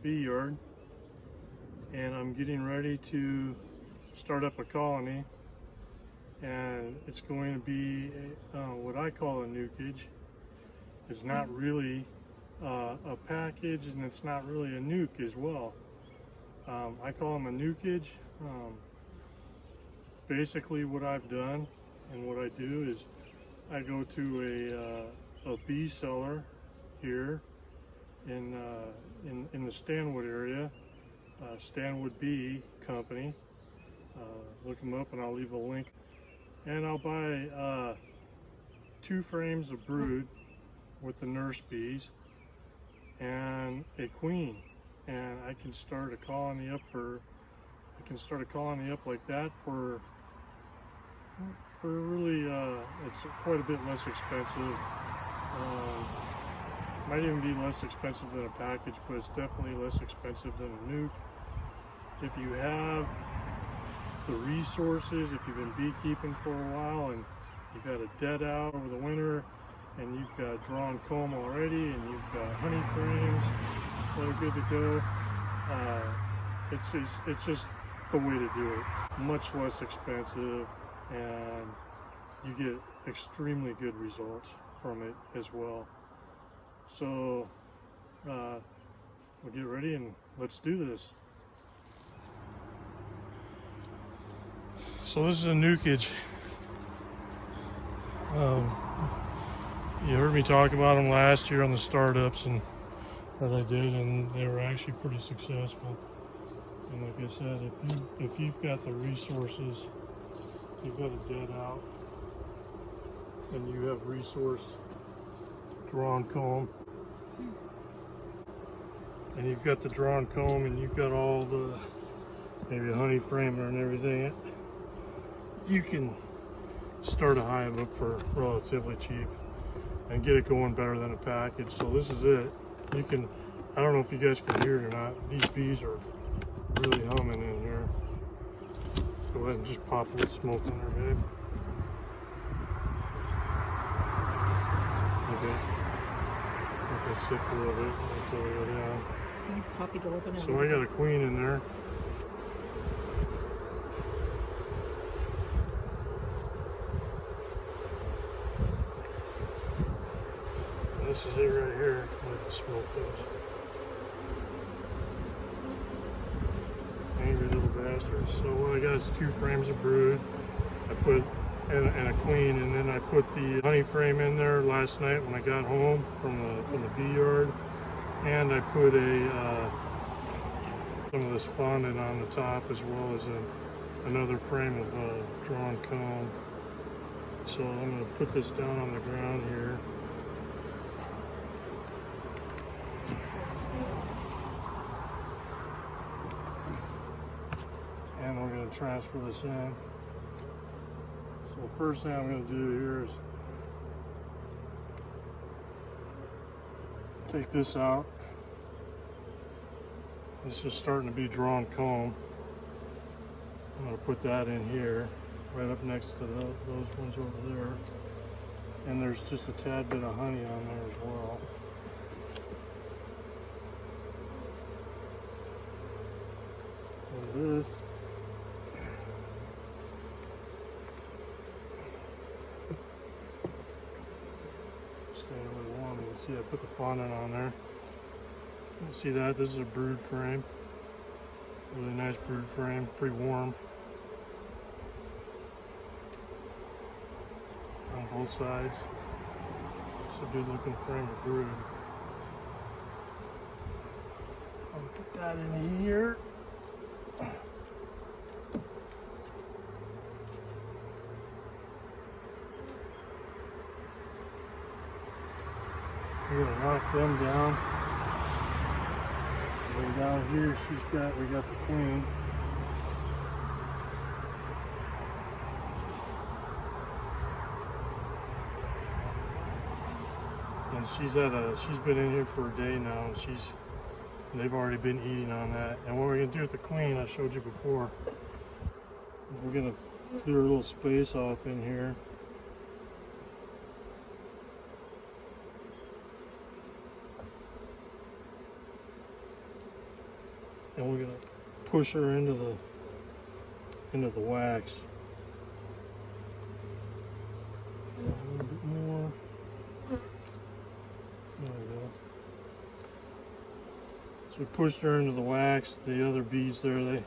bee yard, and I'm getting ready to start up a colony, and it's going to be what I call a nucage. It's not really a package, and it's not really a nuke as well. I call them a nucage. Basically what I've done and what I do is I go to a bee seller here in the Stanwood area, Stanwood Bee Company. Look them up and I'll leave a link. And I'll buy 2 frames of brood with the nurse bees and a queen, and I can start a colony up like that for really it's quite a bit less expensive. Might even be less expensive than a package, but it's definitely less expensive than a nuke. If you have the resources, if you've been beekeeping for a while and you've got a dead out over the winter and you've got drawn comb already and you've got honey frames that are good to go, it's just the way to do it. Much less expensive, and you get extremely good results from it as well. So we'll get ready and let's do this. So this is a nucage. You heard me talk about them last year on the startups and that I did, and they were actually pretty successful. And like I said, if you've got the resources, you've got a dead out, and you have resource drawn comb, and you've got the drawn comb, and you've got all the maybe a honey framer and everything, you can start a hive up for relatively cheap and get it going better than a package. So this is it. You can, I don't know if you guys can hear it or not, these bees are really humming in here. Go ahead and just pop a little smoke on there, babe. Okay. Let that sit for a little bit until we go down. Copy to open it. So I got a queen in there. This is it right here, where the smoke goes. Angry little bastards. So what I got is 2 frames of brood. I put and a queen, and then I put the honey frame in there last night when I got home from the bee yard, and I put some of this fondant on the top, as well as another frame of drawn comb. So I'm going to put this down on the ground here. And we're going to transfer this in. So the first thing I'm going to do here is take this out. This is starting to be drawn comb. I'm going to put that in here, right up next to those ones over there. And there's just a tad bit of honey on there as well. And this staying really warm. You can see I put the fondant on there. You can see that this is a brood frame. Really nice brood frame, pretty warm on both sides. It's a good looking frame of brood. I'll put that in here. We're gonna knock them down. And then down here, we got the queen. And she's been in here for a day now, and they've already been eating on that. And what we're gonna do with the queen, I showed you before, we're gonna do a little space off in here. and we're gonna push her into the wax. A little bit more. There we go. So we pushed her into the wax. The other bees there,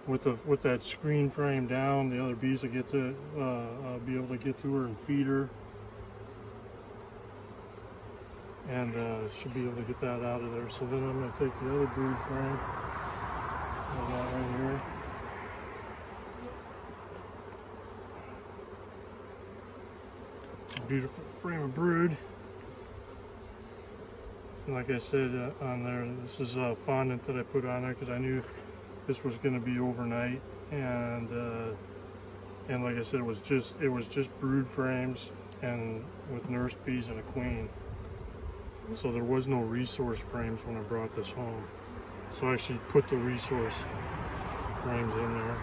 with that screen frame down, the other bees will get to be able to get to her and feed her, and should be able to get that out of there. So then I'm going to take the other brood frame, like that right here. Beautiful frame of brood. And like I said on there, this is a fondant that I put on there because I knew this was going to be overnight, and like I said, it was just brood frames and with nurse bees and a queen. So there was no resource frames when I brought this home. So I actually put the resource frames in there,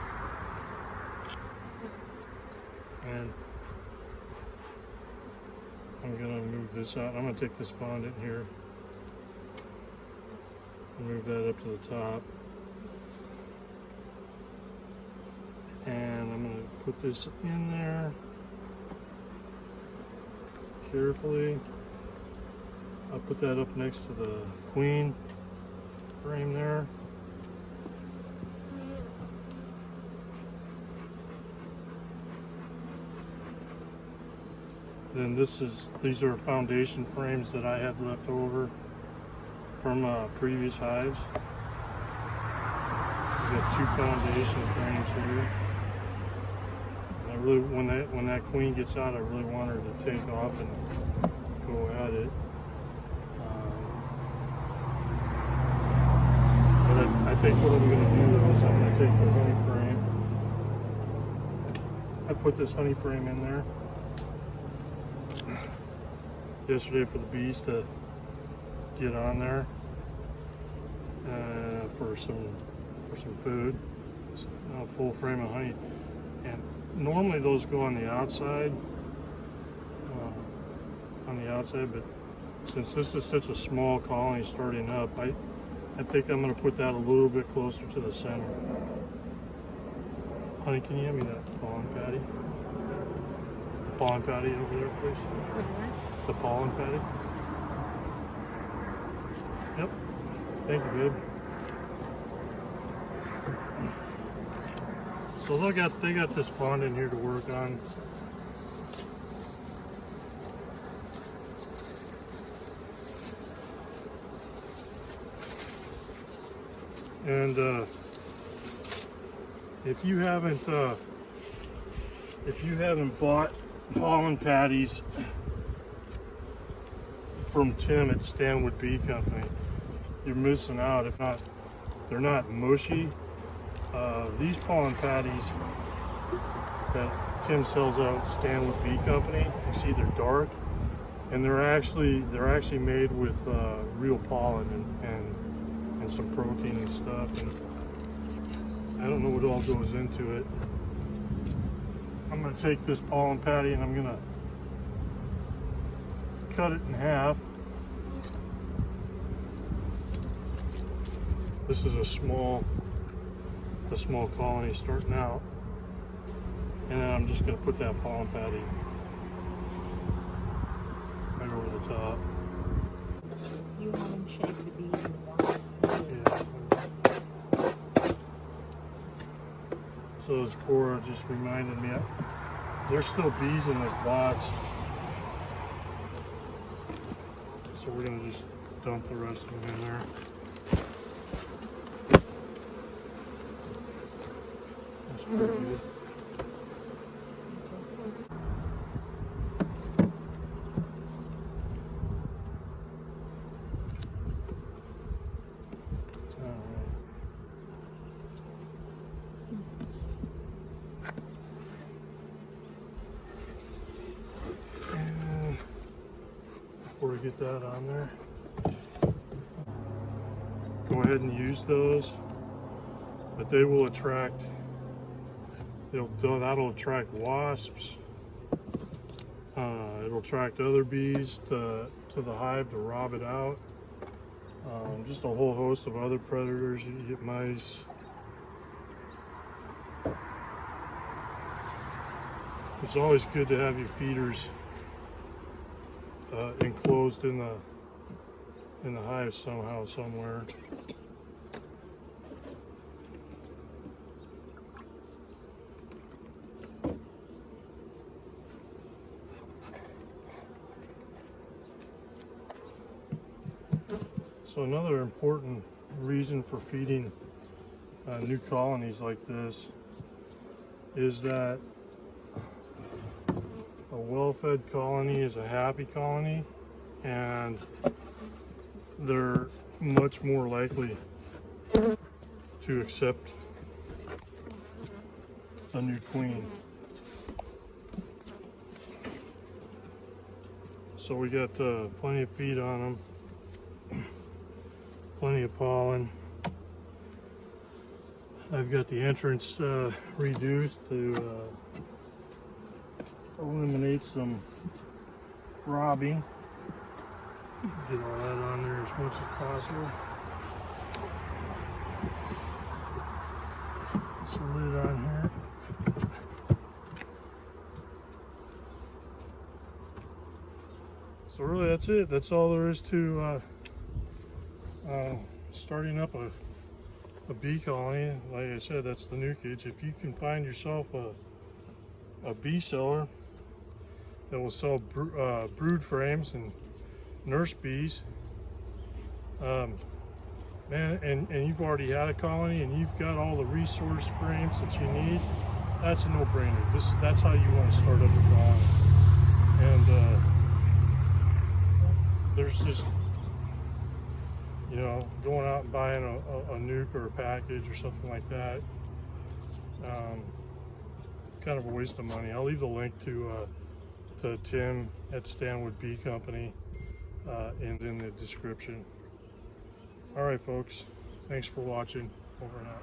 and I'm gonna move this out. I'm gonna take this fondant here and move that up to the top. And I'm gonna put this in there carefully. I'll put that up next to the queen frame there. Then these are foundation frames that I had left over from previous hives. We've got 2 foundation frames here. I really, when that queen gets out, I really want her to take off and go at it. But I think what I'm going to do is I'm going to take the honey frame. I put this honey frame in there yesterday for the bees to get on there for some food. It's a full frame of honey, and normally those go on the outside, but since this is such a small colony starting up, I think I'm going to put that a little bit closer to the center. Honey, can you hand me that pollen patty? Pollen patty over there, please. The pollen patty. Yep. Thank you, babe. So they got this fondant here to work on. And if you haven't bought pollen patties from Tim at Stanwood Bee Company, you're missing out. If not, they're not mushy. These pollen patties that Tim sells out at Stanwood Bee Company, you see they're dark, and they're actually made with real pollen and some protein and stuff. And I don't know what all goes into it. I'm going to take this pollen patty and I'm going to cut it in half. This is a small colony starting out, and then I'm just going to put that pollen patty right over the top. You haven't shaped the bees in a while. Yeah. So as Cora just reminded me, there's still bees in this box, so we're going to just dump the rest of them in there. That's pretty good. Before we get that on there, go ahead and use those, but they will attract, that'll attract wasps. It'll attract other bees to the hive to rob it out. just a whole host of other predators. You get mice. It's always good to have your feeders enclosed in the hive somehow, somewhere. So another important reason for feeding new colonies like this is that a well-fed colony is a happy colony, and they're much more likely to accept a new queen. So we got plenty of feed on them. Plenty of pollen. I've got the entrance reduced to eliminate some robbing. Get all that on there as much as possible. Put some lid on here. So really that's it. That's all there is to starting up a bee colony. Like I said, that's the Nucage. If you can find yourself a bee seller that will sell brood frames and nurse bees, man, and you've already had a colony and you've got all the resource frames that you need, that's a no-brainer. That's how you want to start up a colony. And there's just, you know, going out and buying a nuke or a package or something like that, kind of a waste of money. I'll leave the link to Tim at Stanwood Bee Company in the description. All right, folks, thanks for watching. Over and out.